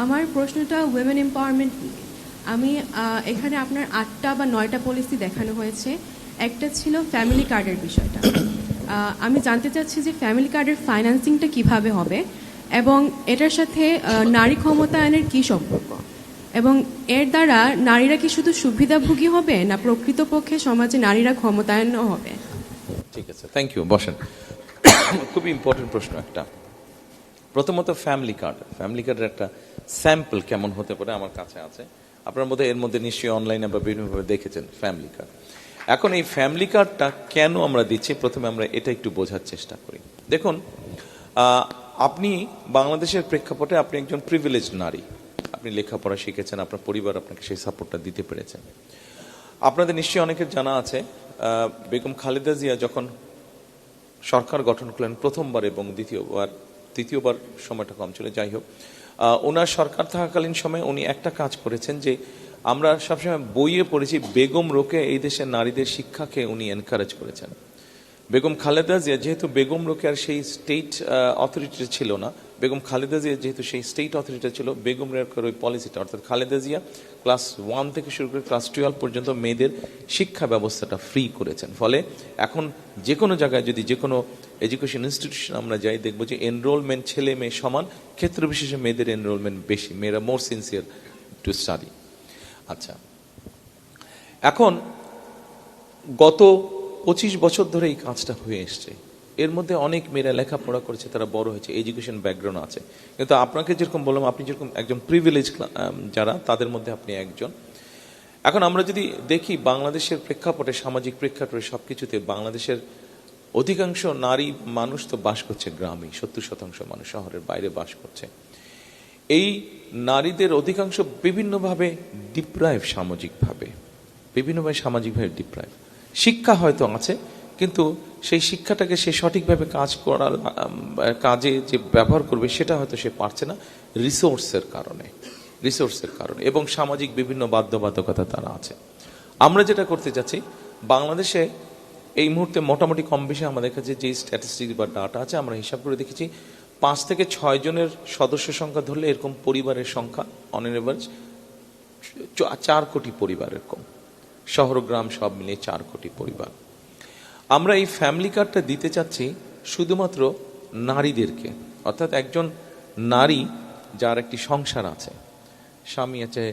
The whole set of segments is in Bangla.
আমার প্রশ্নটা উইমেন এম্পাওয়ারমেন্ট নিয়ে। আমি এখানে আপনার 8টা বা 9টা পলিসি দেখানো হয়েছে। একটা ছিল ফ্যামিলি কার্ডের বিষয়টা। আমি জানতে চাচ্ছি যে ফ্যামিলি কার্ডের ফাইন্যান্সিংটা কিভাবে হবে এবং এটার সাথে নারী ক্ষমতায়নের কি সম্পর্ক, এবং এর দ্বারা নারীরা কি শুধু সুবিধাভোগী হবে না প্রকৃতপক্ষে সমাজে নারীরা ক্ষমতায়নও হবে? ঠিক আছে, থ্যাংক ইউ, বসেন। খুবই ইম্পর্টেন্ট প্রশ্ন একটা। প্রথমত ফ্যামিলি কার্ডের একটা স্যাম্পল কেমন হতে পারে আমার কাছে আছে। আপনার মধ্যে এর মধ্যে নিশ্চয়ই অনলাইনে বা বিভিন্নভাবে দেখেছেন ফ্যামিলি কার্ড। এখন এই ফ্যামিলি কার্ডটা কেন আমরা দিচ্ছি, প্রথমে আমরা এটা একটু বোঝার চেষ্টা করি। দেখুন, আপনি বাংলাদেশের প্রেক্ষাপটে আপনি একজন প্রিভিলেজ নারী, আপনি লেখাপড়া শিখেছেন, আপনার পরিবার আপনাকে সেই সাপোর্টটা দিতে পেরেছেন। আপনাদের নিশ্চয়ই অনেকের জানা আছে বেগম খালেদা জিয়া যখন সরকার গঠন করলেন প্রথমবার এবং তৃতীয়বার সময়টা কম ছিল, যাই হোক, ওনার সরকার থাকাকালীন সময় উনি একটা কাজ করেছেন যে আমরা সবসময় বইয়ে পড়েছি, বেগম রোকেয়া এই দেশের নারীদের শিক্ষাকে উনি এনকারেজ করেছেন। বেগম খালেদা জিয়া যেহেতু বেগম রোকেয়ার সেই স্টেট অথরিটি ছিল না, বেগম খালেদা জিয়া যেহেতু সেই স্টেট অথরিটি ছিল, বেগম রোকেয়ার ওই পলিসিটা, অর্থাৎ খালেদা জিয়া ক্লাস 1 থেকে শুরু করে ক্লাস 12 পর্যন্ত মেয়েদের শিক্ষা ব্যবস্থাটা ফ্রি করেছেন। ফলে এখন যে কোনো জায়গায় যদি যে কোনো এডুকেশন ইনস্টিটিউশন আমরা যাই, দেখবো যে এনরোলমেন্ট ছেলে মেয়ে সমান, ক্ষেত্র বিশেষে মেয়েদের এনরোলমেন্ট বেশি, মেয়েরা মোর সিনসিয়ার টু স্টাডি। আচ্ছা, এখন গত 25 বছর ধরে এই কাজটা হয়ে এসছে। এর মধ্যে অনেক মেয়েরা লেখাপড়া করেছে, তারা বড় হয়েছে, এডুকেশন ব্যাকগ্রাউন্ড আছে। কিন্তু আপনাকে যেরকম বললাম, আপনি যেরকম একজন প্রিভিলেজ যারা, তাদের মধ্যে আপনি একজন। এখন আমরা যদি দেখি বাংলাদেশের প্রেক্ষাপটে, সামাজিক প্রেক্ষাপটে সবকিছুতে, বাংলাদেশের অধিকাংশ নারী মানুষ তো বাস করছে গ্রামে, 70% মানুষ শহরের বাইরে বাস করছে। এই নারীদের অধিকাংশ বিভিন্নভাবে ডিপ্রাইভ, সামাজিকভাবে ডিপ্রাইভ। শিক্ষা হয়তো আছে, কিন্তু সেই শিক্ষাটাকে সে সঠিকভাবে কাজে যে ব্যবহার করবে সেটা হয়তো সে পারছে না, রিসোর্সের কারণে এবং সামাজিক বিভিন্ন বাধ্যবাধকতা তারা আছে। আমরা যেটা করতে যাচ্ছি, বাংলাদেশে এই মুহূর্তে মোটামুটি কম বেশি আমাদের কাছে যে স্ট্যাটিস্টিক্স বা ডাটা আছে, আমরা হিসাব করে দেখেছি 5 থেকে 6 জনের সদস্য সংখ্যা ধরলে এরকম পরিবারের সংখ্যা অন এন এভারেজ 4 কোটি পরিবার, এরকম শহর গ্রাম সব মিলিয়ে 4 কোটি পরিবার। আমরা এই ফ্যামিলি কার্ডটা দিতে চাচ্ছি শুধুমাত্র নারীদেরকে, অর্থাৎ একজন নারী যার একটি সংসার আছে, স্বামী আছে,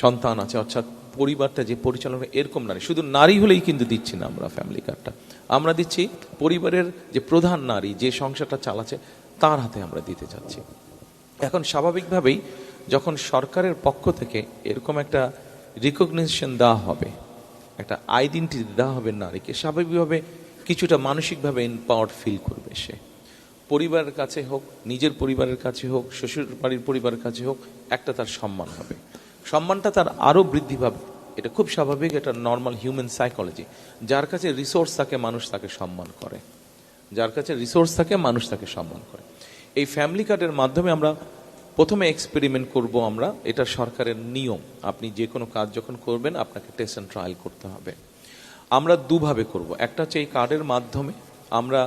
সন্তান আছে, অর্থাৎ পরিবারটা যে পরিচালনা, এরকম নারী, শুধু নারী হলেই কিন্তু দিচ্ছি না আমরা ফ্যামিলি কার্ডটা। আমরা দিচ্ছি পরিবারের যে প্রধান নারী, যে সংসারটা চালাচ্ছে, তার হাতে আমরা দিতে চাচ্ছি। এখন স্বাভাবিকভাবেই যখন সরকারের পক্ষ থেকে এরকম একটা রিকগনিশন দেওয়া হবে, একটা আইডেন্টিটি দেওয়া হবে নারীকে, স্বাভাবিকভাবে কিছুটা মানসিকভাবে এম্পাওয়ার্ড ফিল করবে সে। পরিবারের কাছে হোক, নিজের পরিবারের কাছে হোক, শ্বশুর বাড়ির পরিবারের কাছে হোক, একটা তার সম্মান হবে, সম্মানটা তার আরও বৃদ্ধি পাবে। এটা খুব স্বাভাবিক, এটা নর্মাল হিউম্যান সাইকোলজি। যার কাছে রিসোর্স থাকে মানুষ তাকে সম্মান করে, মানুষ তাকে সম্মান করে। এই ফ্যামিলি কার্ডের মাধ্যমে আমরা প্রথমে এক্সপেরিমেন্ট করব। আমরা, এটা সরকারের নিয়ম, আপনি যে কোনো কাজ যখন করবেন আপনাকে টেস্ট অ্যান্ড ট্রায়াল করতে হবে। আমরা দুভাবে করব। একটা হচ্ছে এই কার্ডের মাধ্যমে আমরা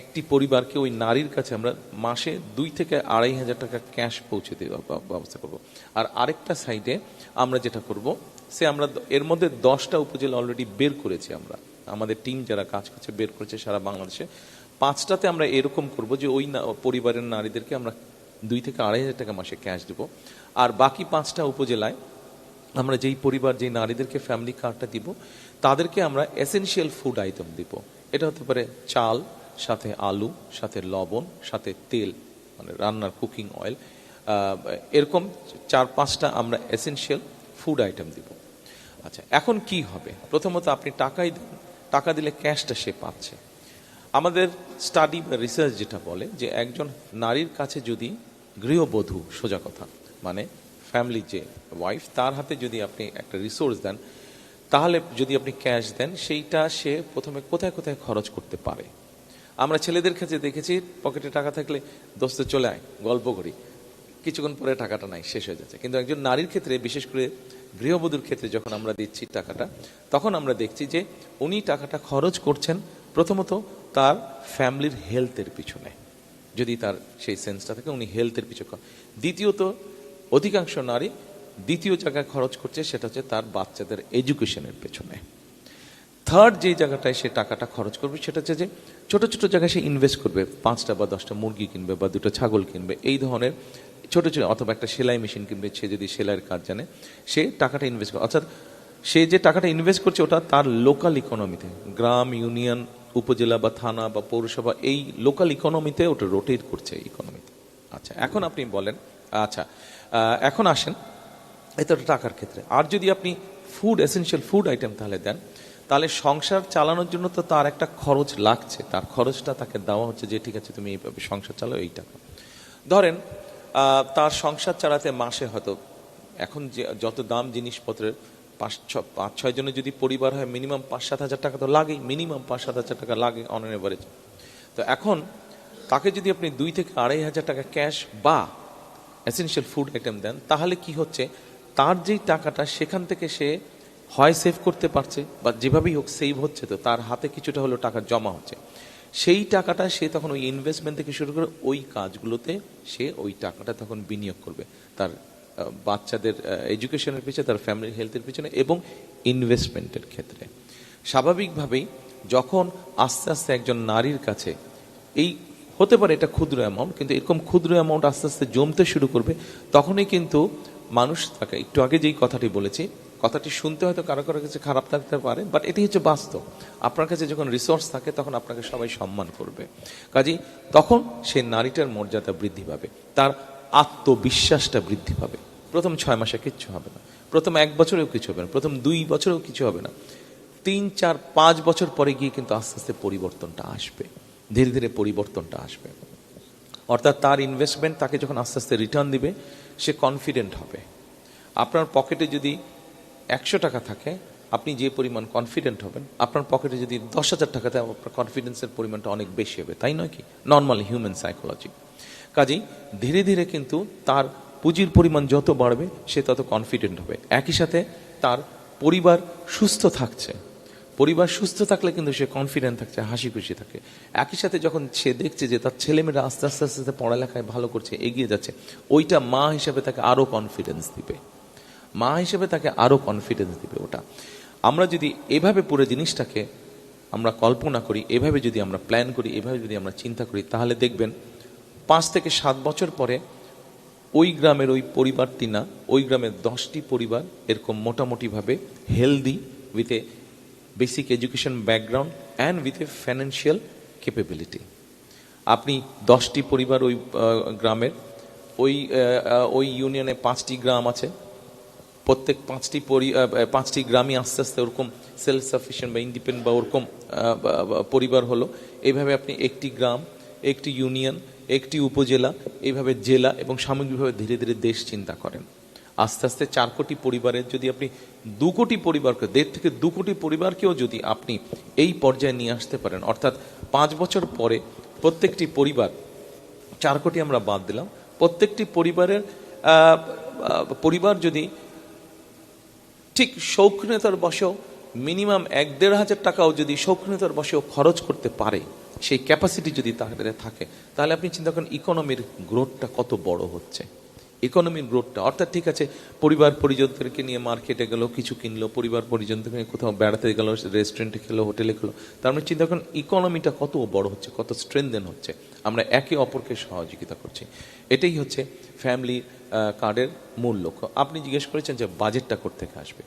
একটি পরিবারকে, ওই নারীর কাছে আমরা মাসে 2 থেকে 2,500 টাকা ক্যাশ পৌঁছে দেওয়ার ব্যবস্থা করব। আর আরেকটা সাইডে আমরা যেটা করব, আমরা এর মধ্যে 10টা উপজেলা অলরেডি বের করেছি, আমরা আমাদের টিম যারা কাজ করছে বের করেছে সারা বাংলাদেশে। 5টাতে আমরা এরকম করব যে ওই পরিবারের নারীদেরকে আমরা 2 থেকে 2,500 টাকা মাসে ক্যাশ দেব। আর বাকি 5টা উপজেলায় আমরা যেই পরিবার, যেই নারীদেরকে ফ্যামিলি কার্ডটা দিব, তাদেরকে আমরা এসেনশিয়াল ফুড আইটেম দিব। এটা হতে পারে চাল, সাথে আলু, সাথে লবণ, সাথে তেল, মানে রান্নার কুকিং অয়েল, এরকম 4-5টা আমরা এসেনশিয়াল ফুড আইটেম দিব। আচ্ছা, এখন কি হবে? প্রথমত আপনি টাকা দিলে ক্যাশটা সে পাচ্ছে। আমাদের স্টাডি বা রিসার্চ যেটা বলে যে একজন নারীর কাছে যদি গৃহবধূ, সোজা কথা মানে ফ্যামিলি যে ওয়াইফ, তার হাতে যদি আপনি একটা রিসোর্স দেন, তাহলে যদি আপনি ক্যাশ দেন, সেইটা সে প্রথমে কোথায় কোথায় খরচ করতে পারে। আমরা ছেলেদের কাছে দেখেছি পকেটে টাকা থাকলে দোস্ত চলে আয়, গল্প করি, কিছুক্ষণ পরে টাকাটা নাই, শেষ হয়ে যাচ্ছে। কিন্তু একজন নারীর ক্ষেত্রে, বিশেষ করে গৃহবধূর ক্ষেত্রে যখন আমরা দিচ্ছি টাকাটা, তখন আমরা দেখছি যে উনি টাকাটা খরচ করছেন প্রথমত তার ফ্যামিলির হেলথের পিছনে। যদি তার সেই সেন্সটা থাকে, উনি হেলথের পিছু। দ্বিতীয়ত, অধিকাংশ নারী দ্বিতীয় জায়গায় খরচ করছে, সেটা হচ্ছে তার বাচ্চাদের এডুকেশনের পেছনে। থার্ড যে জায়গাটায় সে টাকাটা খরচ করবে সেটা হচ্ছে যে ছোট ছোট জায়গায় সে ইনভেস্ট করবে, 5টা বা 10টা মুরগি কিনবে বা 2টা ছাগল কিনবে, এই ধরনের ছোট ছোট, অথবা একটা সেলাই মেশিন কিনবে, সে যদি সেলাইয়ের কাজ জানে, সে টাকাটা ইনভেস্ট করে। অর্থাৎ সে যে টাকাটা ইনভেস্ট করছে ওটা তার লোকাল ইকোনমিতে, গ্রাম, ইউনিয়ন, উপজেলা বা থানা বা পৌরসভা, এই লোকাল ইকোনমিতে ওটা রোটেট করছে ইকোনমিতে। আচ্ছা, এখন আপনি বলেন, আচ্ছা এখন আসেন এটা টাকার ক্ষেত্রে। আর যদি আপনি ফুড, এসেনশিয়াল ফুড আইটেম তাহলে দেন, তাহলে সংসার চালানোর জন্য তো তার একটা খরচ লাগছে, তার খরচটা তাকে দেওয়া হচ্ছে যে ঠিক আছে তুমি এইভাবে সংসার চালাও, এই টাকা। ধরেন তার সংসার চালাতে মাসে হয়তো, এখন যে যত দাম জিনিসপত্রের, 5-6 জনের যদি পরিবার হয়, মিনিমাম 5-7 হাজার টাকা তো লাগেই, মিনিমাম 5-7 হাজার টাকা লাগে অন অ্যান এভারেজ। তো এখন তাকে যদি আপনি 2 থেকে 2.5 হাজার টাকা ক্যাশ বা এসেনশিয়াল ফুড আইটেম দেন, তাহলে কি হচ্ছে, তার যেই টাকাটা সেখান থেকে সে হয় সেভ করতে পারছে, বা যেভাবেই হোক সেভ হচ্ছে, তো তার হাতে কিছুটা হলেও টাকা জমা হচ্ছে। সেই টাকাটা সে তখন ওই ইনভেস্টমেন্ট থেকে শুরু করে ওই কাজগুলোতে সে ওই টাকাটা তখন বিনিয়োগ করবে, তার বাচ্চাদের এডুকেশনের পিছনে, তার ফ্যামিলির হেলথের পিছনে এবং ইনভেস্টমেন্টের ক্ষেত্রে। স্বাভাবিকভাবেই যখন আস্তে আস্তে একজন নারীর কাছে এই, হতে পারে এটা ক্ষুদ্র অ্যামাউন্ট, কিন্তু এরকম ক্ষুদ্র অ্যামাউন্ট আস্তে আস্তে জমতে শুরু করবে, তখনই কিন্তু মানুষ তাকে, একটু আগে যেই কথাটি বলেছি, কথাটি শুনতে হয়তো কারো কারো কাছে খারাপ লাগতে পারে, বাট এটি হচ্ছে বাস্তব। আপনার কাছে যখন রিসোর্স থাকে তখন আপনাকে সবাই সম্মান করবে, কাজেই তখন সে নারীটার মর্যাদা বৃদ্ধি পাবে, তার আত্মবিশ্বাসটা বৃদ্ধি পাবে। প্রথম 6 মাসে কিচ্ছু হবে না, প্রথম 1 বছরেও কিছু হবে না, প্রথম 2 বছরেও কিছু হবে না, 3, 4, 5 বছর পরে গিয়ে কিন্তু আস্তে আস্তে পরিবর্তনটা আসবে, ধীরে ধীরে পরিবর্তনটা আসবে। অর্থাৎ তার ইনভেস্টমেন্ট তাকে যখন আস্তে আস্তে রিটার্ন দিবে, সে কনফিডেন্ট হবে। আপনার পকেটে যদি 100 টাকা থাকে, আপনি যে পরিমাণ কনফিডেন্ট হবেন, আপনার পকেটে যদি 10,000 টাকা থাকে, আপনার কনফিডেন্সের পরিমাণটা অনেক বেশি হবে, তাই নয় কি? Normal human psychology. কাজেই ধীরে ধীরে কিন্তু তার পুঁজির পরিমাণ যত বাড়বে, সে তত কনফিডেন্ট হবে। একই সাথে তার পরিবার সুস্থ থাকছে, পরিবার সুস্থ থাকলে কিন্তু সে কনফিডেন্ট থাকছে, হাসি খুশি থাকে। একই সাথে যখন সে দেখছে যে তার ছেলেমেয়েরা আস্তে আস্তে আস্তে পড়ালেখায় ভালো করছে, এগিয়ে যাচ্ছে, ওইটা মা হিসেবে তাকে আরো কনফিডেন্স দিবে, মা হিসেবে তাকে আরো কনফিডেন্স দিবে। ওটা আমরা যদি এভাবে পুরো জিনিসটাকে আমরা কল্পনা করি, এভাবে যদি আমরা প্ল্যান করি, এভাবে যদি আমরা চিন্তা করি, তাহলে দেখবেন 5 থেকে 7 বছর পরে ওই গ্রামের ওই পরিবারটি না, ওই গ্রামের 10টি পরিবার এরকম মোটামুটিভাবে healthy, with a basic education background and with a financial capability. আপনি 10টি পরিবার ওই গ্রামের, ওই ইউনিয়নে 5টি গ্রাম আছে, প্রত্যেক 5টি গ্রামই আস্তে আস্তে ওরকম সেলফ সাফিসিয়েন্ট বা ইন্ডিপেন্ডেন্ট বা ওরকম পরিবার হলো। এইভাবে আপনি একটি গ্রাম, একটি ইউনিয়ন, একটি উপজেলা, এইভাবে জেলা এবং সামগ্রিকভাবে ধীরে ধীরে দেশ চিন্তা করেন। আস্তে আস্তে 4 কোটি পরিবারের যদি আপনি 2 কোটি পরিবারকে, 1.5 থেকে 2 কোটি পরিবারকেও যদি আপনি এই পর্যায়ে নিয়ে আসতে পারেন, অর্থাৎ 5 বছর পরে প্রত্যেকটি পরিবার, 4 কোটি আমরা বাদ দিলাম, প্রত্যেকটি পরিবার যদি ঠিক শৌখিনতার বশেও মিনিমাম 1-1.5 হাজার টাকাও যদি শৌখিনতার বশেও খরচ করতে পারে, সেই ক্যাপাসিটি যদি তাদের থাকে, তাহলে আপনি চিন্তা করেন ইকোনমির গ্রোথটা কত বড় হচ্ছে। ইকোনমির গ্রোথটা, অর্থাৎ ঠিক আছে, পরিবার পরিজনদেরকে নিয়ে মার্কেটে গেল, কিছু কিনলো, পরিবার পরিজনদেরকে নিয়ে কোথাও বেড়াতে গেল, রেস্টুরেন্টে খেলো, হোটেলে খেলো, তার মানে চিন্তা করেন ইকোনমিটা কত বড় হচ্ছে, কত স্ট্রেনদেন হচ্ছে, আমরা একে অপরকে সহযোগিতা করছি। এটাই হচ্ছে ফ্যামিলি কার্ডের মূল লক্ষ্য। আপনি জিজ্ঞেস করেছেন যে বাজেটটা কোত্থেকে আসবে।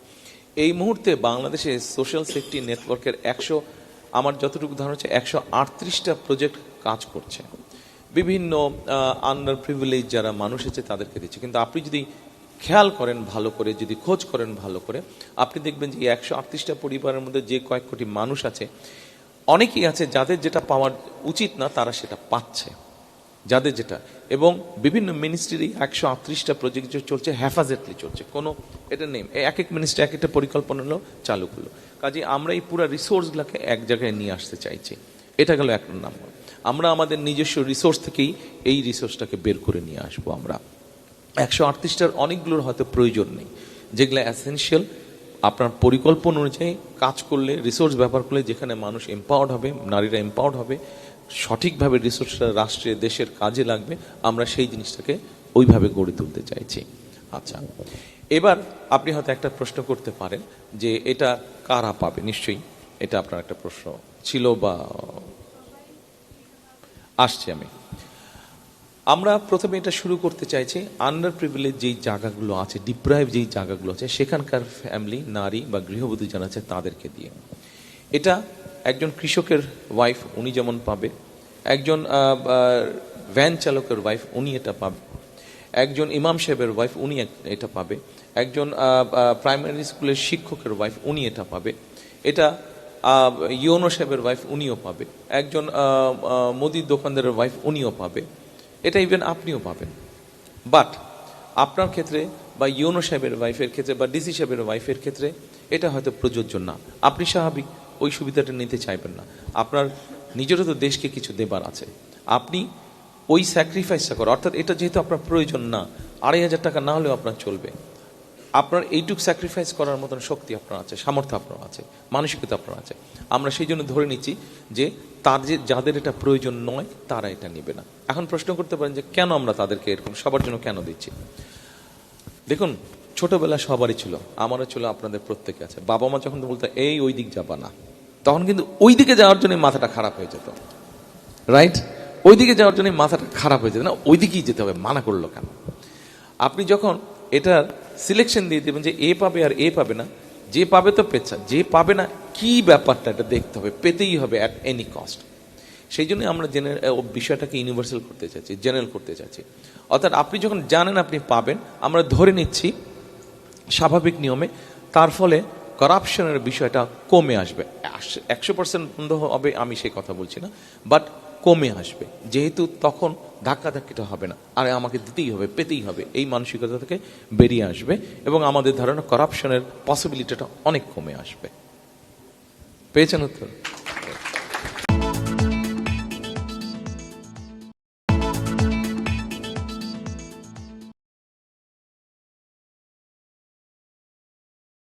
এই মুহূর্তে বাংলাদেশে সোশ্যাল সেফটি নেটওয়ার্কের আমার যতটুকু ধারণা হচ্ছে 138টা প্রজেক্ট কাজ করছে, বিভিন্ন আন্ডার প্রিভিলেজ যারা মানুষ আছে তাদেরকে দিচ্ছে। কিন্তু আপনি যদি খেয়াল করেন ভালো করে, যদি খোঁজ করেন ভালো করে, আপনি দেখবেন যে 138টা পরিবারের মধ্যে যে কয়েক কোটি মানুষ আছে, অনেকেই আছে যাদের যেটা পাওয়ার উচিত না তারা সেটা পাচ্ছে, যাদের যেটা, এবং বিভিন্ন মিনিস্ট্রির 138টা প্রজেক্ট চলছে, হ্যাফাজেটলি চলছে, কোনো এটা নেই, এক এক মিনিস্ট্রি এক একটা পরিকল্পনা হলো, চালু করলো। কাজে আমরা এই পুরো রিসোর্সগুলোকে এক জায়গায় নিয়ে আসতে চাইছি, এটা গেল 1 নম্বর। আমরা আমাদের নিজস্ব রিসোর্স থেকেই এই রিসোর্সটাকে বের করে নিয়ে আসবো। আমরা 138টার অনেকগুলোর হয়তো প্রয়োজন নেই, যেগুলো এসেনশিয়াল, আপনার পরিকল্পনা অনুযায়ী কাজ করলে, রিসোর্স ব্যবহার করলে, যেখানে মানুষ এম্পাওয়ার্ড হবে, নারীরা এম্পাওয়ার্ড হবে, সঠিকভাবে রিসোর্সটা রাষ্ট্রের দেশের কাজে লাগবে, আমরা সেই জিনিসটাকে ওইভাবে গড়ে তুলতে চাইছি। আচ্ছা, এবার আপনি হয়তো একটা প্রশ্ন করতে পারেন যে এটা কারা পাবে। নিশ্চয়ই এটা আপনার একটা প্রশ্ন ছিল বা আসছে। আমরা প্রথমে এটা শুরু করতে চাইছি আন্ডার প্রিভিলেজ যেই জায়গাগুলো আছে, ডিপ্রাইভ যেই জায়গাগুলো আছে, সেখানকার ফ্যামিলি, নারী বা গৃহবধূ যারা আছে তাদেরকে দিয়ে। এটা একজন কৃষকের ওয়াইফ উনি যেমন পাবে, একজন ভ্যান চালকের ওয়াইফ উনি এটা পাবে, একজন ইমাম সাহেবের ওয়াইফ উনি এটা পাবে, একজন প্রাইমারি স্কুলের শিক্ষকের ওয়াইফ উনি এটা পাবে, এটা ইউনো সাহেবের ওয়াইফ উনিও পাবে, একজন মুদির দোকানদারের ওয়াইফ উনিও পাবে, এটা ইভেন আপনিও পাবেন। বাট আপনার ক্ষেত্রে বা ইউনো সাহেবের ওয়াইফের ক্ষেত্রে বা ডিসি সাহেবের ওয়াইফের ক্ষেত্রে এটা হয়তো প্রযোজ্য না। আপনি স্বাভাবিক ওই সুবিধাটা নিতে চাইবেন না, আপনার নিজেরও তো দেশকে কিছু দেবার আছে, আপনি ওই স্যাক্রিফাইসটা করেন। অর্থাৎ এটা যেহেতু আপনার প্রয়োজন না, 2,500 টাকা না হলেও আপনার চলবে, আপনার এইটুক স্যাক্রিফাইস করার মতন শক্তি আপনার আছে, সামর্থ্য আপনার আছে, মানসিকতা আপনার আছে। আমরা সেই জন্য ধরে নিচ্ছি যে যাদের এটা প্রয়োজন নয় তারা এটা নেবে না। এখন প্রশ্ন করতে পারেন যে কেন আমরা তাদেরকে এরকম সবার জন্য কেন দিচ্ছি। দেখুন, ছোটবেলা সবারই ছিল, আমারও ছিল, আপনাদের প্রত্যেকে আছে। বাবা মা যখন বলতো এই ওই দিক যাবা না, তখন কিন্তু ওই দিকে যাওয়ার জন্য মাথাটা খারাপ হয়ে যেত, রাইট? ওই দিকে যাওয়ার জন্য মাথাটা খারাপ হয়ে যেত, না ওই দিকেই যেতে হবে, মানা করলো কেন? আপনি যখন এটার সিলেকশন দিয়ে দেবেন যে এ পাবে আর এ পাবে না, যে পাবে তো পেচ্ছা, যে পাবে না কি ব্যাপারটা এটা দেখতে হবে, পেতেই হবে অ্যাট এনি কস্ট। সেই জন্য আমরা বিষয়টাকে ইউনিভার্সাল করতে চাইছি, জেনারেল করতে চাইছি। অর্থাৎ আপনি যখন জানেন আপনি পাবেন, আমরা ধরে নিচ্ছি স্বাভাবিক নিয়মে, তার ফলে করাপশনের বিষয়টা কমে আসবে। 100% বন্ধ হবে আমি সেই কথা বলছি না, বাট কমে আসবে, যেহেতু তখন ধাক্কাধাক্কিটা হবে না, আরে আমাকে দিতেই হবে, পেতেই হবে, এই মানসিকতা থেকে বেরিয়ে আসবে এবং আমাদের ধারণা করাপশনের পসিবিলিটিটা অনেক কমে আসবে। পেয়েছেন উত্তর?